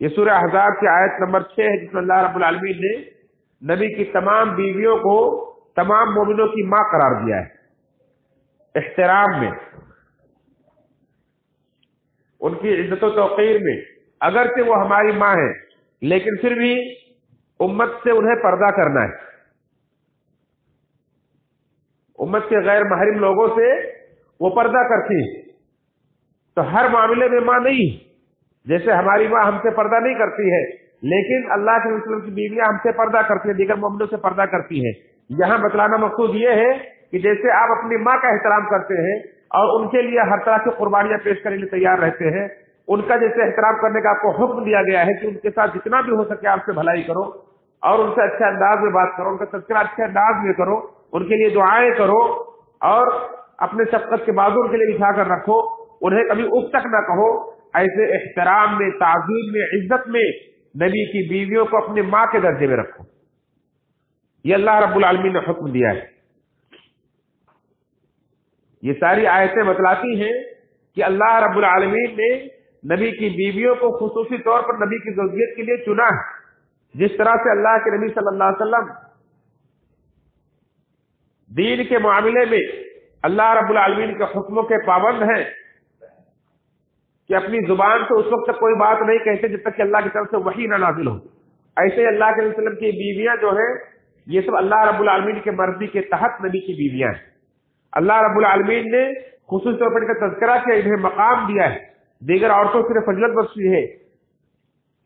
یہ سورہ احزاب کی آیت نمبر 6 ہے، جس میں اللہ رب العالمین نے نبی کی تمام بیویوں کو تمام مومنوں کی ماں قرار دیا ہے، احترام میں، ان کی عزت و توقیر میں، اگرچہ وہ ہماری ماں ہے لیکن پھر بھی امت سے انہیں پردہ کرنا ہے، امت کے غیر محرم لوگوں سے وہ پردہ کرتی ہے، تو ہر معاملے میں ماں نہیں، جیسے ہماری ماں ہم سے پردہ نہیں کرتی ہے لیکن اللہ کے رسول کی بیویاں ہم سے پردہ کرتی ہیں، دیگر مومنوں سے پردہ کرتی ہیں۔ یہاں بتلانا مقصود یہ ہے کہ جیسے آپ اپنی ماں کا احترام کرتے ہیں اور ان کے لیے ہر طرح کی قربانیاں پیش کرنے کے لیے تیار رہتے ہیں، ان کا جیسے احترام کرنے کا آپ کو حکم دیا گیا ہے کہ ان کے ساتھ جتنا بھی ہو سکے آپ سے بھلائی کرو اور ان سے اچھے انداز میں بات کرو، ان کا تذکرہ اچھے انداز میں کرو، ان کے لیے دعائیں کرو اور اپنے شفقت کے بازو ان کے لیے بچھا کر رکھو، انہیں کبھی اف تک نہ کہو۔ ایسے احترام میں، تعظیم میں، عزت میں نبی کی بیویوں کو اپنی ماں کے درجے میں رکھو، یہ اللہ رب العالمین نے حکم دیا ہے۔ یہ ساری آیتیں بتلاتی ہیں کہ اللہ رب العالمین نے نبی کی بیویوں کو خصوصی طور پر نبی کی زوجیت کے لیے چنا ہے، جس طرح سے اللہ کے نبی صلی اللہ علیہ وسلم دین کے معاملے میں اللہ رب العالمین کے حکموں کے پابند ہیں کہ اپنی زبان سے اس وقت تک کوئی بات نہیں کہتے جب تک کہ اللہ کی طرف سے وحی نہ نازل ہو۔ ایسے اللہ کے وسلم کی بیویاں جو ہیں یہ سب اللہ رب العالمین کے مرضی کے تحت نبی کی بیویاں ہیں۔ اللہ رب العالمین نے خصوصی طور پر ان کا تذکرہ کیا، انہیں مقام دیا ہے، دیگر عورتوں سے فضیلت بخشی ہے،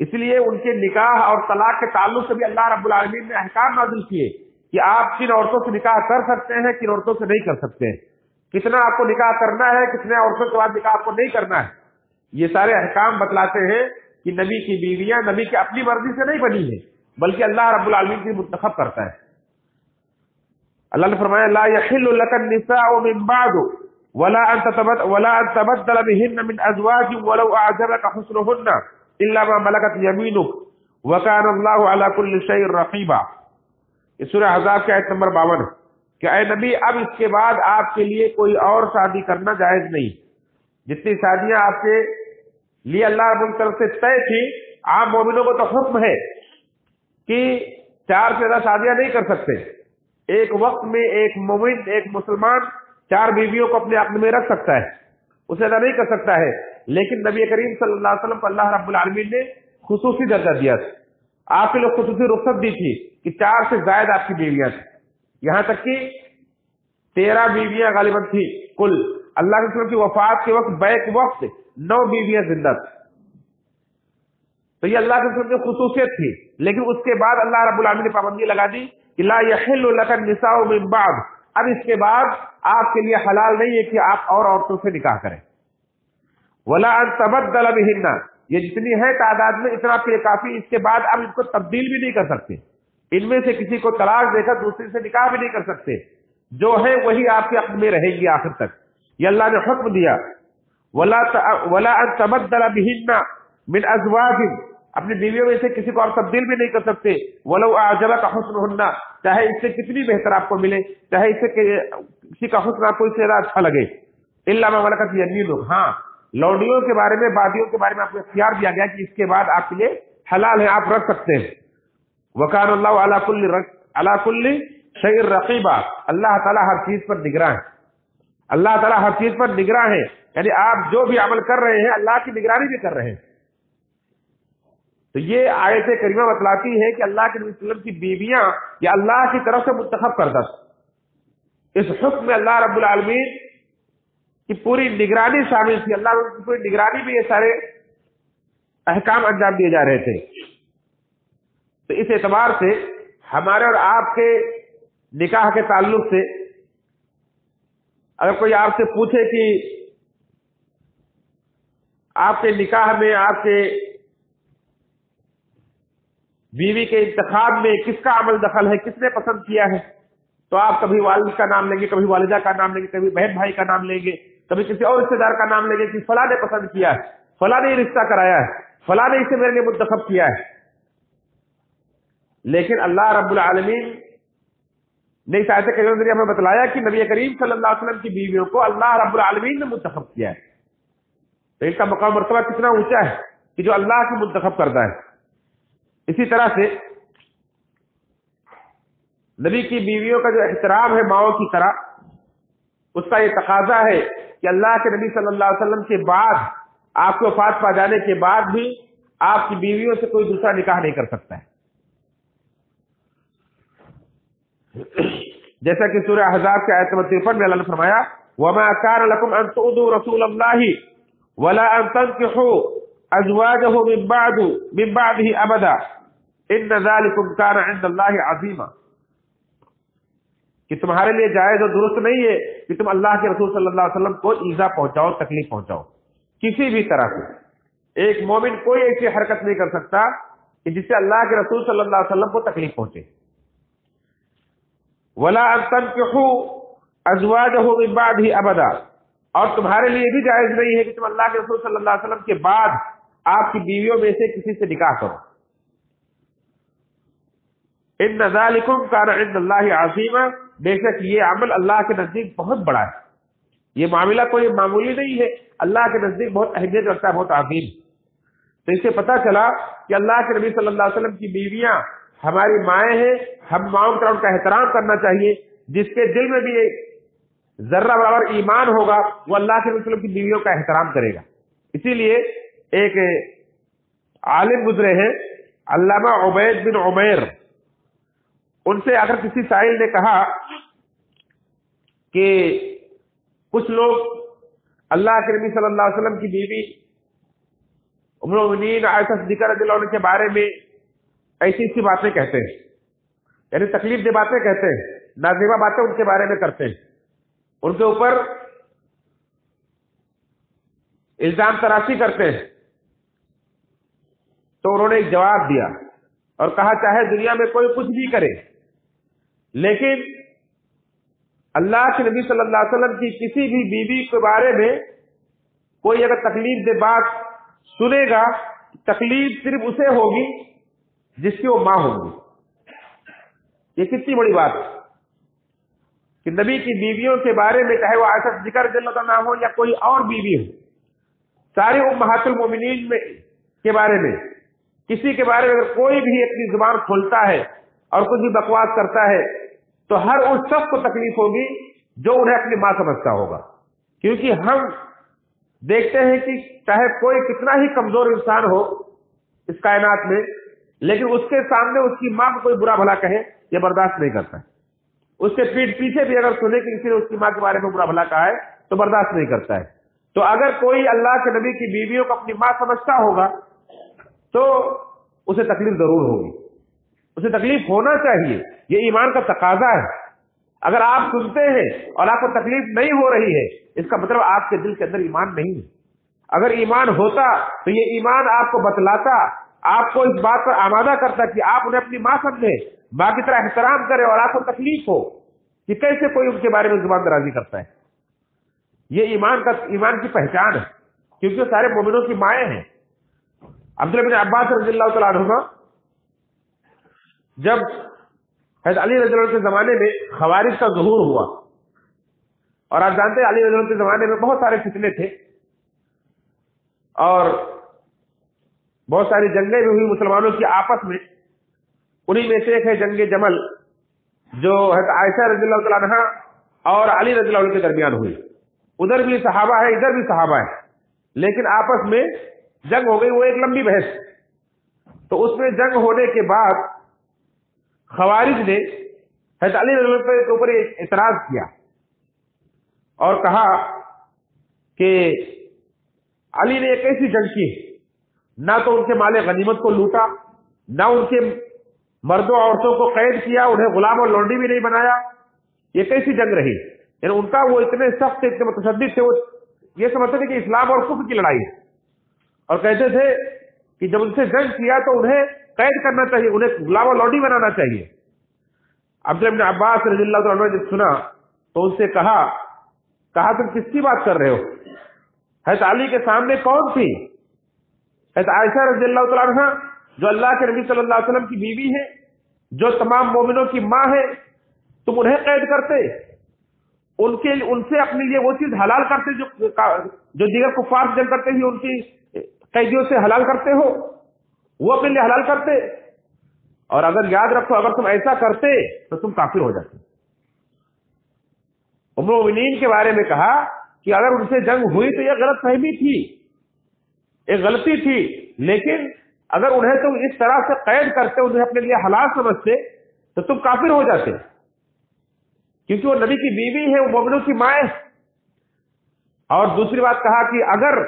اس لیے ان کے نکاح اور طلاق کے تعلق سے بھی اللہ رب العالمین نے احکام نازل کیے کہ آپ کن عورتوں سے نکاح کر سکتے ہیں، کن عورتوں سے نہیں کر سکتے ہیں، کتنا آپ کو نکاح کرنا ہے، کتنے عورتوں کے بعد نکاح آپ کو نہیں کرنا ہے۔ یہ سارے احکام بتلاتے ہیں کہ نبی کی بیویاں نبی کی اپنی مرضی سے نہیں بنی ہیں بلکہ اللہ رب العالمین کی منتخب کرتا ہے۔ اللہ نے فرمایا لا يحل لك النساء من بعد ولا ان تبدل بهن من ازواج ولو اعجبك حسنهن الا ما ملكت يمينك وكان الله على كل شيء رقيبا۔ یہ سورہ احزاب کی آیت نمبر 52 کہ اے نبی اب اس کے بعد آپ کے لیے کوئی اور شادی کرنا جائز نہیں، جتنی شادیاں آپ کے لیے اللہ رب کی طرف سے طے تھی، عام مومنوں کو تو حکم ہے کہ 4 سے زیادہ شادیاں نہیں کر سکتے، ایک وقت میں ایک مومن، ایک مسلمان 4 بیویوں کو اپنے اپنے میں رکھ سکتا ہے، اس سے زیادہ نہیں کر سکتا ہے، لیکن نبی کریم صلی اللہ علیہ وسلم کو اللہ رب العالمین نے خصوصی درجہ دیا تھا، آپ کے لیے خصوصی رخصت دی تھی کہ 4 سے زائد آپ کی بیویاں تھیں، یہاں تک کہ 13 بیویاں غالباً تھی کل۔ اللہ کے رسول کی وفات کے وقت بیک وقت 9 بیویاں زندہ تھیں، تو یہ اللہ کے رسول کی خصوصیت تھی، لیکن اس کے بعد اللہ رب العالمین نے پابندی لگا دی کہ لا يحل لك النساء من بعد، اب اس کے بعد آپ کے لیے حلال نہیں ہے کہ آپ اور عورتوں سے نکاح کریں، ولا ان تبدل بهن، یہ جتنی ہے تعداد میں اتنا آپ کے لیے کافی، اس کے بعد اب اس کو تبدیل بھی نہیں کر سکتے، ان میں سے کسی کو طلاق دے کر دوسرے سے نکاح بھی نہیں کر سکتے، جو ہے وہی آپ کے حق میں رہے گی آخر تک، یہ اللہ نے حکم دیا۔ ولا ان تبدل بهن من ازواج، اپنی بیویوں میں سے کسی کو آپ تبدیل بھی نہیں کر سکتے، ولو اعجبك حسنهن، چاہے اس سے کتنی بہتر آپ کو ملے، چاہے اس سے کسی کا حسن آپ کو اس سے زیادہ اچھا لگے، الا ما ملكت يمينك، ہاں لوڈیوں کے بارے میں، بادیوں کے بارے میں آپ کو اختیار دیا گیا کہ اس کے بعد آپ کے لیے حلال ہے، آپ رکھ سکتے ہیں۔ وكان الله على كل شيء رقيبا، اللہ تعالیٰ ہر چیز پر نگراں ہے، اللہ تعالیٰ ہر چیز پر نگراں ہے، یعنی آپ جو بھی عمل کر رہے ہیں اللہ کی نگرانی بھی کر رہے ہیں۔ تو یہ آیت کریمہ بتلاتی ہے کہ اللہ کے نبی صلی اللہ علیہ وسلم کی بیویاں یہ اللہ کی طرف سے منتخب کردہ، اس حکم میں اللہ رب العالمین کی پوری نگرانی شامل تھی، اللہ کی پوری نگرانی میں یہ سارے احکام انجام دیے جا رہے تھے۔ تو اس اعتبار سے ہمارے اور آپ کے نکاح کے تعلق سے اگر کوئی آپ سے پوچھے کہ آپ کے نکاح میں آپ کے بیوی کے انتخاب میں کس کا عمل دخل ہے، کس نے پسند کیا ہے، تو آپ کبھی والد کا نام لیں گے، کبھی والدہ کا نام لیں گے، کبھی بہن بھائی کا نام لیں گے، کبھی کسی اور رشتے دار کا نام لیں گے کہ فلاں نے پسند کیا ہے، فلاں نے رشتہ کرایا ہے، فلاں نے اسے میرے لیے منتخب کیا ہے۔ لیکن اللہ رب العالمین نے اس آیت کریمہ کے ذریعے ہمیں بتلایا کہ نبی کریم صلی اللہ علیہ وسلم کی بیویوں کو اللہ رب العالمین نے منتخب کیا ہے، تو ان کا مقام مرتبہ کتنا اونچا ہے۔ کہ جو اللہ کی منتخب کردہ ہے۔ اسی طرح سے نبی کی بیویوں کا جو احترام ہے ماؤں کی طرح، اس کا یہ تقاضا ہے کہ اللہ کے نبی صلی اللہ علیہ وسلم کے بعد، آپ کے وفات پا جانے کے بعد بھی آپ کی بیویوں سے کوئی دوسرا نکاح نہیں کر سکتا ہے۔ جیسا کہ سورہ احزاب کے آیت نمبر 53 میں اللہ نے فرمایا وَمَا كَانَ لَكُمْ أَن تُؤْذُوا رَسُولَ اللَّهِ وَلَا أَن تَنكِحُوا أَزْوَاجَهُ مِن بَعْدِهِ أَبَدًا إِنَّ ذَلِكُمْ كَانَ عِندَ اللَّهِ عَظِيمًا، کہ تمہارے لیے جائز اور درست نہیں ہے کہ تم اللہ کے رسول صلی اللہ علیہ وسلم کو ایذا پہنچاؤ، تکلیف پہنچاؤ کسی بھی طرح سے۔ ایک مومن کوئی ایسی حرکت نہیں کر سکتا کہ جس سے اللہ کے رسول صلی اللہ علیہ وسلم کو تکلیف پہنچے۔ وَلَا أَن تَنكِحُوا أَزْوَاجَهُ مِن بَعْدِهِ أَبَدًا، اور تمہارے لیے بھی جائز نہیں ہے کہ تم اللہ کے رسول صلی اللہ علیہ وسلم کے بعد آپ کی بیویوں میں سے کسی سے نکاح کرو۔ إِنَّ ذَلِكُمْ كَانَ عِندَ اللَّهِ عَظِيمًا، بے شک یہ عمل اللہ کے نزدیک بہت بڑا ہے، یہ معاملہ کوئی معمولی نہیں ہے، اللہ کے نزدیک بہت اہمیت رکھتا ہے، بہت عظیم۔ تو اس سے پتہ چلا کہ اللہ کے نبی صلی اللہ علیہ وسلم کی بیویاں ہماری مائیں ہیں، ہم ماؤں کا ان کا احترام کرنا چاہیے۔ جس کے دل میں بھی ذرہ برابر ایمان ہوگا وہ اللہ کے نبی صلی اللہ علیہ وسلم کی بیویوں کا احترام کرے گا۔ اسی لیے ایک عالم گزرے ہیں علامہ عبید بن عمیر، ان سے اگر کسی سائل نے کہا کہ کچھ لوگ اللہ کے نبی صلی اللہ علیہ وسلم کی بیوی ام المؤمنین عائشہ صدیقہ رضی اللہ عنہ کے بارے میں ایسی ایسی باتیں کہتے ہیں، یعنی تکلیف دہ باتیں کہتے ہیں، نازیبا باتیں ان کے بارے میں کرتے ہیں، ان کے اوپر الزام تراشی کرتے ہیں، تو انہوں نے ایک جواب دیا اور کہا چاہے دنیا میں کوئی کچھ بھی کرے لیکن اللہ کے نبی صلی اللہ علیہ وسلم کی کسی بھی بیوی کے بارے میں کوئی اگر تکلیف دہ بات سنے گا، تکلیف صرف اسے ہوگی جس کی وہ ماں ہوگی۔ یہ کتنی بڑی بات ہے کہ نبی کی بیویوں کے بارے میں چاہے وہ عائشہ صدیقہ رضی اللہ عنہا ہو یا کوئی اور بیوی ہو، سارے امہات المومنین میں کے بارے میں کسی کے بارے میں اگر کوئی بھی اپنی زبان کھولتا ہے اور کچھ بھی بکواس کرتا ہے تو ہر اس شخص کو تکلیف ہوگی جو انہیں اپنی ماں سمجھتا ہوگا، کیونکہ ہم دیکھتے ہیں کہ چاہے کوئی کتنا ہی کمزور انسان ہو اس کائنات میں، لیکن اس کے سامنے اس کی ماں کو کوئی برا بھلا کہے یہ برداشت نہیں کرتا ہے۔ اس کے پیٹ پیچھے بھی اگر سنے کہ کسی نے اس کی ماں کے بارے میں برا بھلا کہا ہے تو برداشت نہیں کرتا ہے۔ تو اگر کوئی اللہ کے نبی کی بیویوں کو اپنی ماں سمجھتا ہوگا تو اسے تکلیف ضرور ہوگی، اسے تکلیف ہونا چاہیے، یہ ایمان کا تقاضا ہے۔ اگر آپ سنتے ہیں اور آپ کو تکلیف نہیں ہو رہی ہے اس کا مطلب آپ کے دل کے اندر ایمان نہیں ہے۔ اگر ایمان ہوتا تو یہ ایمان آپ کو بتلاتا، آپ کو اس بات پر آمادہ کرتا کہ آپ انہیں اپنی ماں سمجھیں، ماں کی طرح احترام کریں، اور آپ کو تکلیف ہو کہ کیسے کوئی ان کے بارے میں زبان درازی کرتا ہے۔ یہ ایمان کی پہچان ہے، کیونکہ وہ سارے مومنوں کی مائیں ہیں۔ عبداللہ بن عباس رضی اللہ تعالیٰ عنہما جب حضرت علی رضی اللہ عنہ کے زمانے میں خوارج کا ظہور ہوا، اور آپ جانتے ہیں علی رضی اللہ عنہ کے زمانے میں بہت سارے فتنے تھے اور بہت ساری جنگیں بھی ہوئی مسلمانوں کی آپس میں، انہی میں سے ایک ہے جنگ جمل جو حضرت عائشہ رضی اللہ تعالیٰ عنہا اور علی رضی اللہ عنہ کے درمیان ہوئی۔ ادھر بھی صحابہ ہے ادھر بھی صحابہ ہے، لیکن آپس میں جنگ ہو گئی، وہ ایک لمبی بحث۔ تو اس میں جنگ ہونے کے بعد خوارج نے حضرت علی رضی اللہ عنہ کے اوپر اعتراض کیا اور کہا کہ علی نے ایک ایسی جنگ کی، نہ تو ان کے مال غنیمت کو لوٹا، نہ ان کے مردوں عورتوں کو قید کیا، انہیں غلام اور لونڈی بھی نہیں بنایا، یہ کیسی جنگ رہی؟ یعنی ان کا وہ اتنے سخت تھے، اتنے متشدد تھے، وہ یہ سمجھتے تھے کہ اسلام اور کفر کی لڑائی ہے، اور کہتے تھے کہ جب ان سے جنگ کیا تو انہیں قید کرنا چاہیے، انہیں غلام اور لونڈی بنانا چاہیے۔ عبداللہ بن عباس رضی اللہ عنہ نے سنا تو ان سے کہا تم کس کی بات کر رہے ہو؟ حضرت علی کے سامنے کون تھی؟ حضرت عائشہ رضی اللہ تعالیٰ عنہ جو اللہ کے نبی صلی اللہ علیہ وسلم کی بیوی ہے، جو تمام مومنوں کی ماں ہے، تم انہیں قید کرتے، ان سے اپنے لیے وہ چیز حلال کرتے جو دیگر کفار سے جنگ کرتے ہوئے ان کی قیدیوں سے حلال کرتے ہو وہ اپنے لیے حلال کرتے، اور اگر یاد رکھو اگر تم ایسا کرتے تو تم کافر ہو جاتے۔ ام المؤمنین کے بارے میں کہا کہ اگر ان سے جنگ ہوئی تو یہ غلط فہمی تھی، ایک غلطی تھی، لیکن اگر انہیں تم اس طرح سے قید کرتے، انہیں اپنے لیے حلال سمجھتے تو تم کافر ہو جاتے، کیونکہ وہ نبی کی بیوی ہے، وہ مومنوں کی ماں ہے۔ اور دوسری بات کہا کہ اگر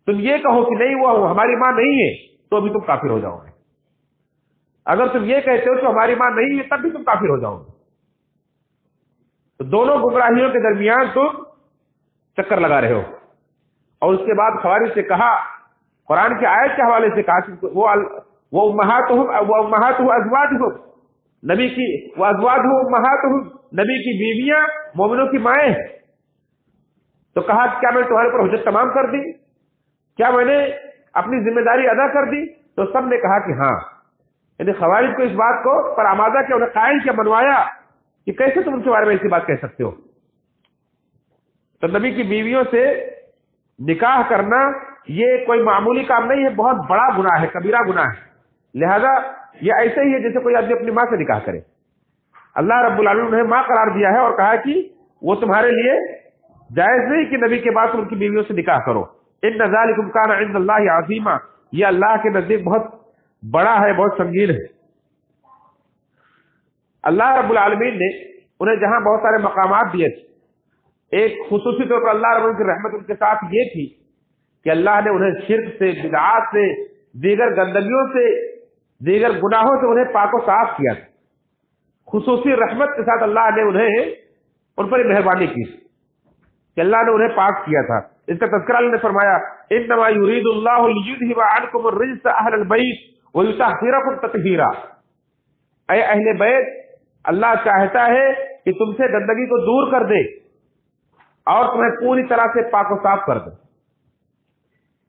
تم یہ کہو کہ نہیں وہ ہماری ماں نہیں ہے تو بھی تم کافر ہو جاؤ گے، اگر تم یہ کہتے ہو کہ ہماری ماں نہیں ہے تب بھی تم کافر ہو جاؤ گے۔ تو دونوں گمراہیوں کے درمیان تم چکر لگا رہے ہو۔ اور اس کے بعد خوارج سے کہا، قرآن کی آیت کے حوالے سے کہا کہ وہ امہاتہم ازواجہم، نبی کی وہ ازواجہم امہاتہم، نبی کی بیویاں مومنوں کی مائیں ہیں۔ تو کہا کیا میں تمہارے پر حجت تمام کر دی، کیا میں نے اپنی ذمہ داری ادا کر دی؟ تو سب نے کہا کہ ہاں، یعنی خوارج کو اس بات کو پر آمادہ کیا، انہیں قائل کیا، منوایا کہ کیسے تم ان کے بارے میں ایسی بات کہہ سکتے ہو۔ تو نبی کی بیویوں سے نکاح کرنا یہ کوئی معمولی کام نہیں ہے، بہت بڑا گناہ ہے، کبیرہ گناہ ہے۔ لہذا یہ ایسے ہی ہے جیسے کوئی آدمی اپنی ماں سے نکاح کرے۔ اللہ رب العالمین نے ماں قرار دیا ہے اور کہا کہ وہ تمہارے لیے جائز نہیں کہ نبی کے بعد تم ان کی بیویوں سے نکاح کرو۔ ان ذالکم کان عند اللہ عظیما، یہ اللہ کے نزدیک بہت بڑا ہے، بہت سنگین ہے۔ اللہ رب العالمین نے انہیں جہاں بہت سارے مقامات دیے تھے، ایک خصوصی طور پر اللہ رب العالمین کی رحمت ان کے ساتھ یہ تھی کہ اللہ نے انہیں شرک سے، بدعات سے، دیگر گندگیوں سے، دیگر گناہوں سے انہیں پاک و صاف کیا تھا۔ خصوصی رحمت کے ساتھ اللہ نے انہیں ان پر مہربانی کی کہ اللہ نے انہیں پاک کیا تھا۔ اس کا تذکرہ اللہ نے فرمایا انما یرید اللہ لیذھب عنکم الرجس اہل البیت ویطہرکم تطہیرا، اے اہل بیت، اللہ چاہتا ہے کہ تم سے گندگی کو دور کر دے اور تمہیں پوری طرح سے پاک و صاف کر دے۔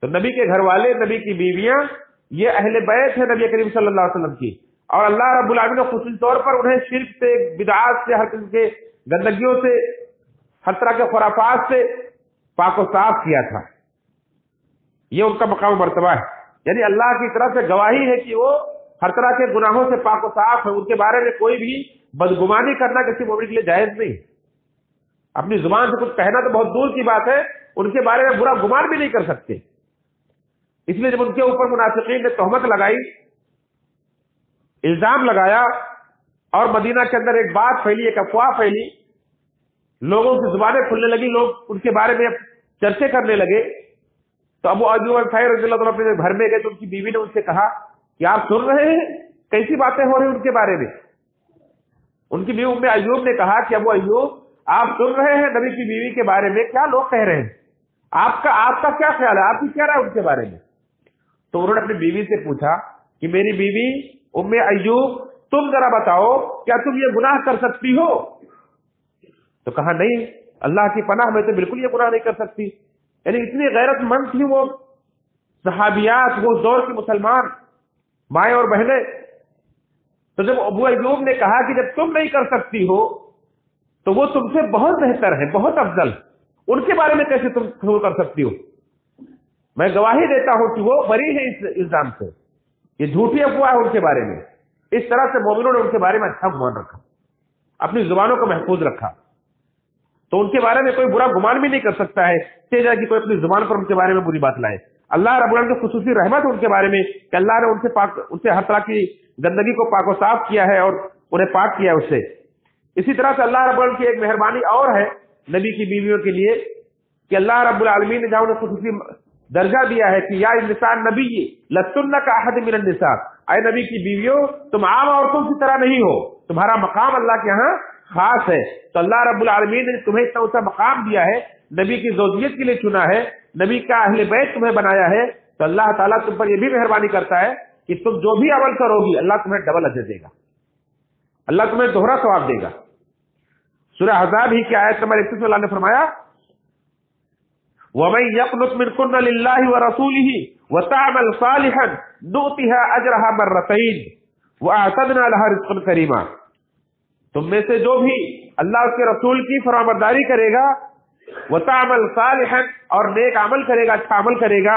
تو نبی کے گھر والے، نبی کی بیویاں، یہ اہل بیت ہے نبی کریم صلی اللہ علیہ وسلم کی، اور اللہ رب العالمین نے خصوصی طور پر انہیں شرک سے، بدعات سے، ہر قسم کے گندگیوں سے، ہر طرح کے خرافات سے پاک و صاف کیا تھا۔ یہ ان کا مقام و مرتبہ ہے، یعنی اللہ کی طرف سے گواہی ہے کہ وہ ہر طرح کے گناہوں سے پاک و صاف ہے، ان کے بارے میں کوئی بھی بدگمانی کرنا کسی مومن کے لیے جائز نہیں۔ اپنی زبان سے کچھ کہنا تو بہت دور کی بات ہے، ان کے بارے میں برا گمان بھی نہیں کر سکتے۔ اس لیے جب ان کے اوپر منافقین نے تہمت لگائی، الزام لگایا، اور مدینہ کے اندر ایک بات پھیلی، ایک افواہ پھیلی، لوگوں کی زبانیں کھلنے لگی، لوگ ان کے بارے میں چرچے کرنے لگے، تو ابو ایوب انصاری رضی اللہ عنہ اپنے گھر میں گئے تو ان کی بیوی نے ان سے کہا کہ آپ سن رہے ہیں کیسی باتیں ہو رہی ہیں ان کے بارے میں؟ ان کی بیوی ام ایوب نے کہا کہ ابو ایوب، آپ سن رہے ہیں نبی کی بیوی کے بارے میں کیا لوگ کہہ رہے ہیں، آپ کا کیا خیال ہے، آپ کی کیا رائے ان کے بارے میں؟ تو انہوں نے اپنی بیوی سے پوچھا کہ میری بیوی ام ایوب، تم ذرا بتاؤ کیا تم یہ گناہ کر سکتی ہو؟ تو کہا نہیں، اللہ کی پناہ میں تو بالکل یہ گناہ نہیں کر سکتی۔ یعنی اتنی غیرت مند تھی وہ صحابیات، وہ دور کی مسلمان مائیں اور بہنیں۔ تو جب ابو ایوب نے کہا کہ جب تم نہیں کر سکتی ہو تو وہ تم سے بہت بہتر ہے، بہت افضل، ان کے بارے میں کیسے تم قبول کر سکتی ہو؟ میں گواہی دیتا ہوں کہ وہ بری ہے اس الزام سے، یہ جھوٹی افواہ ہے ان کے بارے میں۔ اس طرح سے مومنوں نے ان کے بارے میں اچھا گمان رکھا، اپنی زبانوں کو محفوظ رکھا، تو ان کے بارے میں کوئی برا گمان بھی نہیں کر سکتا ہے کہ کوئی اپنی زبان پر ان کے بارے میں بری بات لائے۔ اللہ رب العالمین کی خصوصی رحمت ان کے بارے میں کہ اللہ نے ان سے ہر طرح کی گندگی کو پاک و صاف کیا ہے اور انہیں پاک کیا ہے اس سے۔ اسی طرح سے اللہ رب العالمین کی ایک مہربانی اور ہے نبی کی بیویوں کے لیے کہ اللہ رب العالمین نے جہاں انہیں خصوصی درجہ دیا ہے کہ یا نساء النبی لستن کاحد من النساء، اے نبی کی بیویوں تم عام عورتوں کی طرح نہیں ہو، تمہارا مقام اللہ کے ہاں خاص ہے۔ تو اللہ رب العالمین نے تمہیں اتنا اونچا مقام دیا ہے، نبی کی زوجیت کے لیے چنا ہے، نبی کا اہل بیت تمہیں بنایا ہے، تو اللہ تعالیٰ تم پر یہ بھی مہربانی کرتا ہے کہ تم جو بھی عمل کرو گی اللہ تمہیں ڈبل اجر دے گا، اللہ تمہیں دوہرا ثواب دے گا۔ سورہ احزاب ہی کی آیت نمبر 31 میں اللہ نے فرمایا وَمَن يَقْنُتْ مِنكُنَّ لِلَّهِ وَرَسُولِهِ وَتَعْمَلْ صَالِحًا نُؤْتِهَا أَجْرَهَا مَرَّتَيْنِ وَأَعْتَدْنَا لَهَا رِزْقًا كَرِيمًا، تم میں سے جو بھی اللہ اس کے رسول کی فرمانبرداری کرے گا، وَتَعْمَلْ صَالِحًا، اور نیک عمل کرے گا، اچھا عمل کرے گا،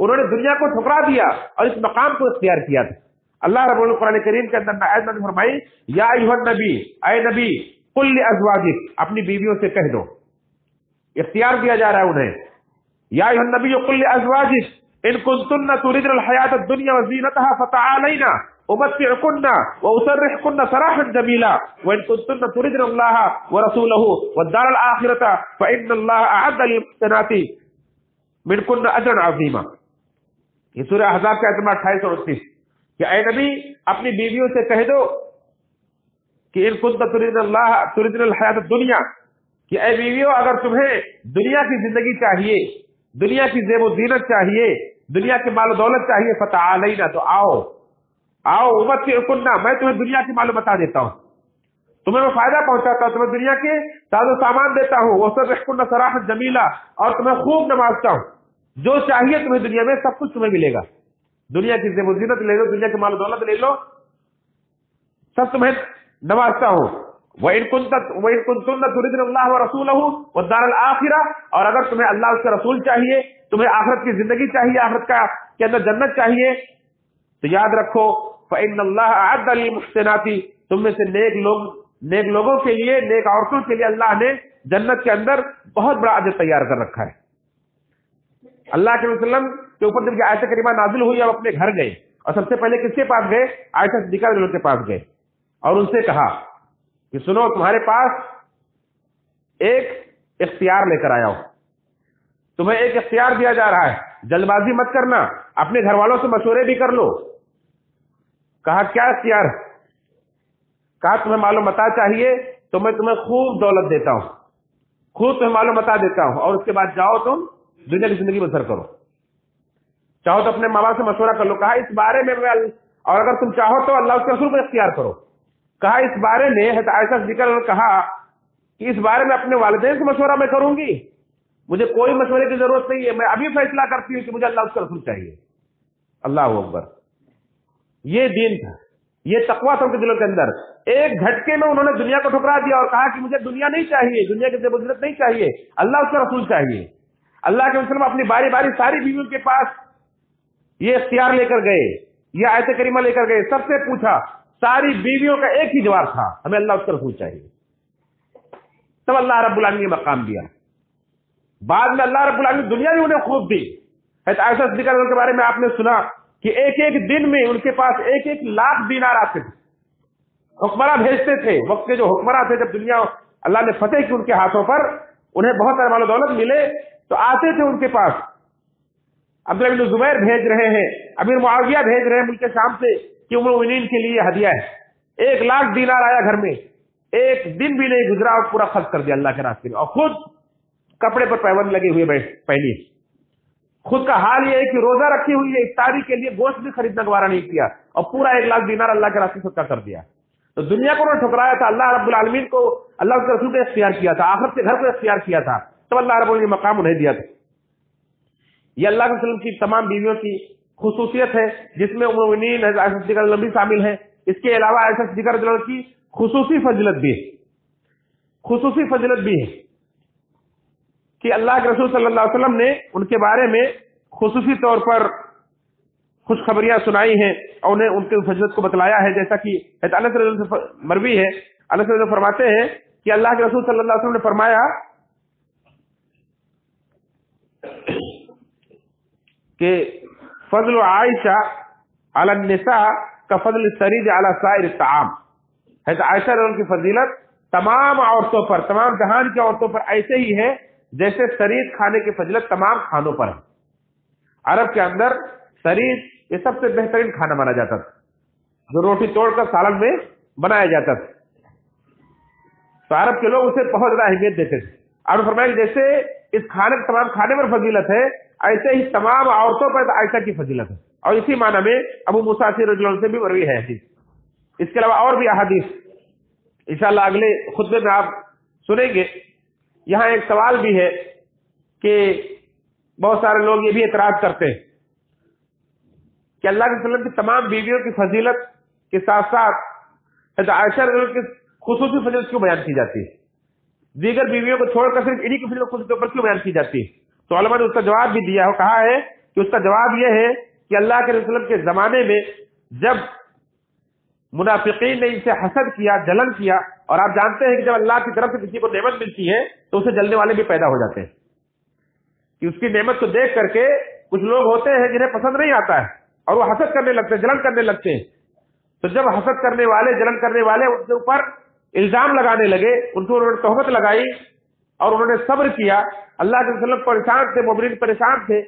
انہوں نے دنیا کو ٹھکرا دیا اور اس مقام کو اختیار کیا تھا. اللہ رب العالمین قرآن کریم کے اندر آیت میں فرمائی یا ایھا النبی، اے نبی، قل لازواجک، اپنی بیویوں سے کہہ دو. اختیار دیا جا رہا ہے انہیں. یا ایھا النبی قل لازواجک ان کنتن تردن الحیاۃ الدنیا وزینتها فتعالین امتعکن واسرحکن سراحا جمیلا وان کنتن تردن اللہ ورسولہ والدار الآخرۃ فإن اللہ اعد للمحسنات منکن اجرا عظیما. یہ سورہ احزاب کا آیت نمبر 28 اور 29 کہ اے نبی اپنی بیویوں سے کہہ دو کہ ان کنتن تردن الحیاۃ الدنیا، کہ اے بیویوں اگر تمہیں دنیا کی زندگی چاہیے، دنیا کی زیب و زینت چاہیے، دنیا کے مال و دولت چاہیے، فتعالینا، تو آؤ امتعکن، میں تمہیں دنیا کی معلوم بتا دیتا ہوں، تمہیں میں فائدہ پہنچاتا ہوں، تمہیں دنیا کے ساز و سامان دیتا ہوں، واسرحکن سراحا جمیلا، اور تمہیں خوب نوازتا ہوں. جو چاہیے تمہیں دنیا میں سب کچھ تمہیں ملے گا. دنیا کی زیب و زینت لے لو، دنیا کے مال و دولت لے لو، سب تمہیں نوازتا ہوں. وَإِن كُنتُنَّ تُرِدْنَ اللَّهَ وَرَسُولَهُ وَالدَّارَ الْآخِرَةَ، اور اگر تمہیں اللہ اس کا رسول چاہیے، تمہیں آخرت کی زندگی چاہیے، آخرت کے اندر جنت چاہیے، تو یاد رکھو فَإِنَّ اللَّهَ أَعَدَّ لِلْمُحْسِنَاتِ، تم میں سے نیک لوگوں کے لیے، نیک عورتوں کے لیے اللہ نے جنت کے اندر بہت بڑا اجر تیار کر رکھا ہے. اللہ کے وسلم کے اوپر جب یہ آیت کریمہ نازل ہوئی، اب اپنے گھر گئے اور سب سے پہلے کس کے پاس گئے؟ عائشہ صدیقہ رضی اللہ عنہا کے پاس گئے اور ان سے کہا کہ سنو، تمہارے پاس ایک اختیار لے کر آیا ہوں، تمہیں ایک اختیار دیا جا رہا ہے، جلد بازی مت کرنا، اپنے گھر والوں سے مشورے بھی کر لو. کہا کیا اختیار؟ کہا تمہیں معلوم متا چاہیے تو میں تمہیں خوب دولت دیتا ہوں، خوب تمہیں معلوم متا دیتا ہوں، اور اس کے بعد جاؤ تم دنیا کی زندگی بسر کرو. چاہو تو اپنے ماں باپ سے مشورہ کر لو. کہا اس بارے میں اور اگر تم چاہو تو اللہ اس کے رسول کو اختیار کرو. کہا اس بارے میں حضرت عائشہ صدیقہ نے کہا کہ اس بارے میں اپنے والدین سے مشورہ میں کروں گی، مجھے کوئی مشورے کی ضرورت نہیں ہے، میں ابھی فیصلہ کرتی ہوں کہ مجھے اللہ اس کا رسول چاہیے. اللہ اکبر. یہ دین تھا، یہ تقویٰ تھا ان کے دلوں کے اندر. ایک جھٹکے میں انہوں نے دنیا کو ٹھکرا دیا اور کہا کہ مجھے دنیا نہیں چاہیے، دنیا کی زیب و زینت نہیں چاہیے، اللہ اس کا رسول چاہیے. اللہ کے وسلم اپنی باری باری ساری بیویوں کے پاس یہ اختیار لے کر گئے، یہ آیت کریمہ لے کر گئے، سب سے پوچھا، ساری بیویوں کا ایک ہی جواب تھا، ہمیں اللہ اس کا رسول چاہیے. تب اللہ رب العالمین نے مقام دیا. بعد میں اللہ رب العالمین دنیا بھی انہیں خوب دی. حضرت عائشہ صدیقہ رضی اللہ عنہا کے بارے میں آپ نے سنا کہ ایک ایک دن میں ان کے پاس 1 لاکھ دینار آتے تھے. حکمراں بھیجتے تھے، وقت کے جو حکمراں تھے، جب دنیا اللہ نے فتح کی ان کے ہاتھوں پر، انہیں بہت سارے مال و دولت ملے تو آتے تھے ان کے پاس. عبداللہ بن زبیر بھیج رہے ہیں، امیر معاویہ بھیج رہے ہیں ملک شام سے کہ ام المؤمنین کے لیے ہدیہ ہے. 1 لاکھ دینار آیا گھر میں، ایک دن بھی نہیں گزرا اور پورا خرچ کر دیا اللہ کے راستے میں، اور خود کپڑے پر پیبند لگے ہوئے پہلی. خود کا حال یہ ہے کہ روزہ رکھی ہوئی ہے، افطاری کے لیے گوشت بھی خریدنا گوارا نہیں کیا، اور پورا 1 لاکھ دینار اللہ کے راستے صدقہ کر دیا. تو دنیا کو انہوں نے ٹھکرایا تھا، اللہ رب العالمین کو، اللہ کے رسول کو اختیار کیا تھا، آخرت کے گھر کو اختیار کیا تھا، تب اللہ رب العالمین نے مقام انہیں دیا تھا. یہ اللہ کے وسلم کی تمام بیویوں کی خصوصیت ہے، جس میں ام المؤمنین حضرت عائشہ صدیقہ رضی اللہ عنہا بھی شامل ہیں. اس کے علاوہ عائشہ صدیقہ رضی اللہ عنہا کی خصوصی فضیلت بھی ہے کہ اللہ کے رسول صلی اللہ علیہ وسلم نے ان کے بارے میں خصوصی طور پر خوشخبریاں سنائی ہیں اور انہیں ان کی فضیلت کو بتلایا ہے. جیسا کہ انس رضی اللہ عنہ مروی ہے، انس رضی اللہ عنہ فرماتے ہیں کہ اللہ کے رسول صلی اللہ علیہ وسلم نے فرمایا کہ فضل عائشہ علی النساء کا فضل السرید علی سائر الطعام. حضرت عائشہ رضی اللہ عنہ کی فضیلت تمام عورتوں پر، تمام جہان کی عورتوں پر ایسے ہی ہے جیسے سرید کھانے کی فضیلت تمام کھانوں پر ہے. عرب کے اندر سرید یہ سب سے بہترین کھانا مانا جاتا تھا، جو روٹی توڑ کر سالن میں بنایا جاتا تھا. تو عرب کے لوگ اسے بہت زیادہ اہمیت دیتے تھے. آپ نے فرمایا کہ جیسے اس کھانے تمام کھانے پر فضیلت ہے، ایسے ہی تمام عورتوں پر عائشہ کی فضیلت ہے. اور اسی معنی میں ابو موسیٰ رضی اللہ عنہ سے بھی مروی ہے حدیث. اس کے علاوہ اور بھی احادیث انشاءاللہ اگلے خطبے میں آپ سنیں گے. یہاں ایک سوال بھی ہے کہ بہت سارے لوگ یہ بھی اعتراض کرتے ہیں کہ اللہ کے وسلم کی تمام بیویوں کی فضیلت کے ساتھ ساتھ حضرت عائشہ رضی اللہ عنہا کی خصوصی فضیلت کیوں بیان کی جاتی ہے، دیگر بیویوں کو چھوڑ کر صرف انہی کی فضیلت خصوصی طور پر کیوں بیان کی جاتی ہے؟ تو علماء نے اس کا جواب بھی دیا ہے، کہا ہے کہ اس کا جواب یہ ہے کہ اللہ کے رسول کے زمانے میں جب منافقین نے ان سے حسد کیا، جلن کیا، اور آپ جانتے ہیں کہ جب اللہ کی طرف سے کسی کو نعمت ملتی ہے تو اسے جلنے والے بھی پیدا ہو جاتے ہیں کہ اس کی نعمت کو دیکھ کر کے کچھ لوگ ہوتے ہیں جنہیں پسند نہیں آتا ہے اور وہ حسد کرنے لگتے ہیں، جلن کرنے لگتے ہیں. تو جب حسد کرنے والے، جلن کرنے والے ان کے اوپر الزام لگانے لگے، ان کو انہوں نے تہمت لگائی اور انہوں نے صبر کیا. اللہ کے وسلم پریشان تھے، مومنین پریشان تھے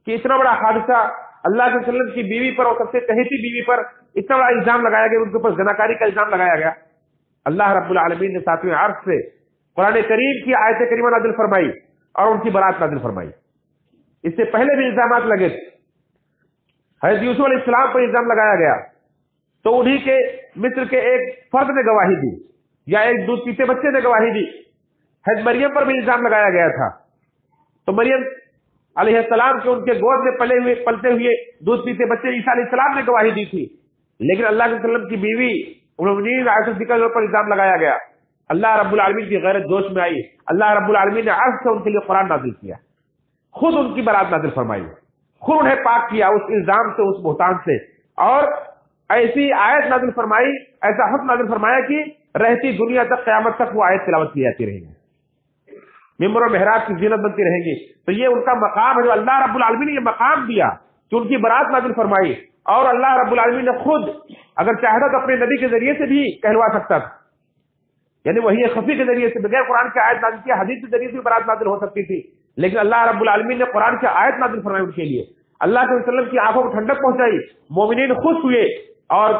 کہ اتنا بڑا حادثہ اللہ کے وسلم کی بیوی پر اور سب سے چہیتی بیوی پر اتنا بڑا الزام لگایا گیا، ان کے اوپر زناکاری کا الزام لگایا گیا. اللہ رب العالمین نے ساتویں عرش سے قرآن کریم کی آیت کریمہ نازل فرمائی اور ان کی برات نازل فرمائی. اس سے پہلے بھی الزامات لگے تھے. حضرت یوسف علیہ السلام پر الزام لگایا گیا تو انہی کے مصر کے ایک فرد نے گواہی دی یا ایک دودھ پیتے بچے نے گواہی دی. حضرت مریم پر بھی الزام لگایا گیا تھا تو مریم علیہ السلام کے ان کے گود میں پلتے ہوئے دودھ پیتے بچے عیسیٰ علیہ السلام نے گواہی دی تھی. لیکن اللہ کے وسلم کی بیوی عائشہ صدیقہ پر الزام لگایا گیا. اللہ رب العالمین کی غیرت جوش میں آئی. اللہ رب العالمین نے عرش سے ان کے لیے قرآن نازل کیا، خود ان کی برات نازل فرمائی، خود انہیں پاک کیا اس الزام سے، اس بہتان سے، اور ایسی آیت نازل فرمائی، ایسا حکم نازل فرمایا کہ رہتی دنیا تک، قیامت تک وہ آیت تلاوت کی جاتی رہے گی، ممبر و محراب کی زینت بنتی رہیں گی. تو یہ ان کا مقام ہے جو اللہ رب العالمین نے یہ مقام دیا کہ ان کی برات نازل فرمائی. اور اللہ رب العالمین نے خود اگر چاہتا تو اپنے نبی کے ذریعے سے بھی کہلوا سکتا تھا، یعنی وہی خفی کے ذریعے سے بغیر قرآن کی آیت نازل کیا، حدیث کے ذریعے سے بھی برات نازل ہو سکتی تھی. لیکن اللہ رب العالمین نے قرآن کی آیت نازل فرمائی ان کے لیے. اللہ کے وسلم کی آنکھوں کو ٹھنڈک پہنچائی، مومنین خوش ہوئے اور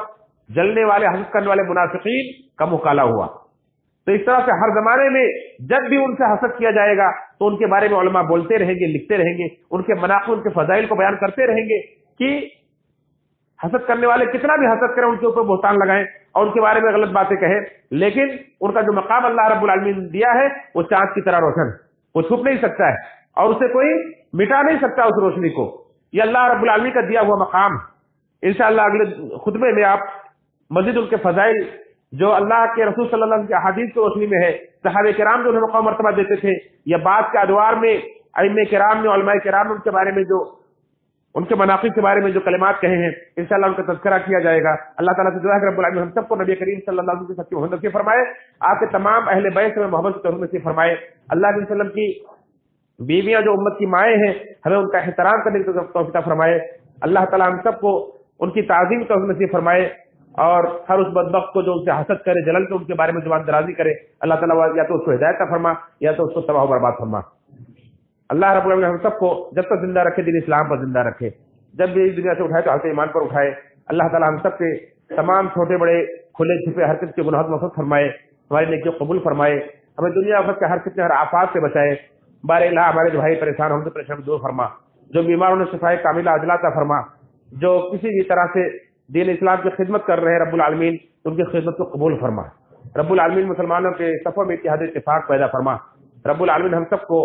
جلنے والے، حسد کرنے والے منافقین کا مقابلہ ہوا. تو اس طرح سے ہر زمانے میں جب بھی ان سے حسد کیا جائے گا تو ان کے بارے میں علماء بولتے رہیں گے، لکھتے رہیں گے، ان کے مناقب، ان کے فضائل کو بیان کرتے رہیں گے کہ حسد کرنے والے کتنا بھی حسد کریں، ان کے اوپر بہتان لگائیں اور ان کے بارے میں غلط باتیں کہیں، لیکن ان کا جو مقام اللہ رب العالمین نے دیا ہے وہ چاند کی طرح روشن، وہ چھپ نہیں سکتا ہے اور اسے کوئی مٹا نہیں سکتا اس روشنی کو. یہ اللہ رب العالمین کا دیا ہوا مقام. انشاءاللہ اگلے خطبے میں آپ مزید ان کے فضائل جو اللہ کے رسول صلی اللہ علیہ وسلم کی احادیث کی روشنی میں ہے، صحابہ کرام جو انہیں مقام مرتبہ دیتے تھے، یا بعد کے ادوار میں ائمہ کرام نے، علماء کرام نے ان کے بارے میں جو، ان کے مناقب کے بارے میں جو کلمات کہے ہیں، انشاءاللہ ان کا تذکرہ کیا جائے گا. اللہ تعالیٰ سے دعا ہے کہ رب العالمین ہم سب کو نبی کریم صلی اللہ علیہ وسلم کی سچی محبت نصیب فرمائے، آپ کے تمام اہل بیت میں محبت کی نصیب فرمائے. اللہ کے وسلم کی بیویاں جو امت کی مائیں ہیں، ہمیں ان کا احترام کرنے کی توفیق فرمائے. اللہ تعالیٰ ہم سب کو ان کی تعظیم کی توفیق نصیب فرمائے اور ہر اس بدبخت کو جو ان سے حسد کرے، جلن کے ان کے بارے میں زبان درازی کرے، اللہ تعالیٰ یا تو اس کو ہدایت کا فرما یا تو اس کو تباہ و برباد فرما. اللہ رب العالمین ہم سب کو جب تک زندہ رکھے، دین اسلام پر زندہ رکھے، جب بھی اس دنیا سے اٹھائے تو حالت ایمان پر اٹھائے. اللہ تعالیٰ ہم سب کے تمام چھوٹے بڑے کھلے چھپے حرکت کے گناہات مغفرت فرمائے، ہماری نیکیوں قبول فرمائے، ہمیں دنیا وقت کے ہر فتنے، ہر آفات سے بچائے. بار الہ ہمارے جو بھائی پریشان ہم سے پریشان دور فرما، جو بیمار انہیں شفائے کاملہ عاجلہ عطا فرما، جو کسی بھی طرح سے دین اسلام کی خدمت کر رہے ہیں رب العالمین ان کی خدمت کو قبول فرما. رب العالمین مسلمانوں کے صفوں میں اتحاد اتفاق پیدا فرما. رب العالمین ہم سب کو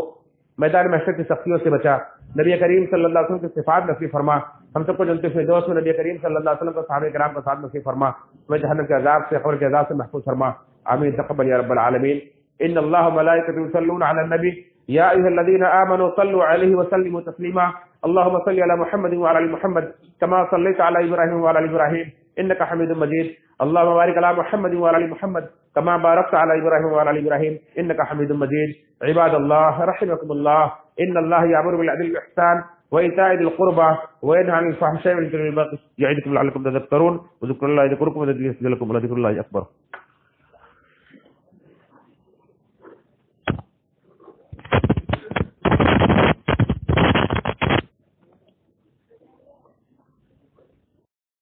میدان محشر کی سختیوں سے بچا. نبی کریم صلی اللہ علیہ وسلم کی صفات نصیب فرما. ہم سب کو جنت الفردوس میں نبی کریم صلی اللہ علیہ وسلم کو صحابہ کرام کا ساتھ نصیب فرما. ہمیں جہنم کے عذاب سے، قبر کے عذاب سے محفوظ فرما. آمین. تقبل یا رب العالمین. ان اللہ وملائکته یصلون علی النبی یا ایھا الذین آمنوا صلوا علیہ وسلموا تسلیما. اللهم صل على محمد وعلى ال محمد كما صليت على ابراهيم وعلى ال ابراهيم انك حميد مجيد. اللهم بارك على محمد وعلى ال محمد كما باركت على ابراهيم وعلى ال ابراهيم انك حميد مجيد. عباد الله رحمكم الله، ان الله يأمر بالعدل والاحسان وايتاء ذي القربى وينهى عن الفحشاء والمنكر والبغي يعظكم لعلكم تذكرون. وذكروا الله يذكركم ويزيدكم ولذكر الله اكبر.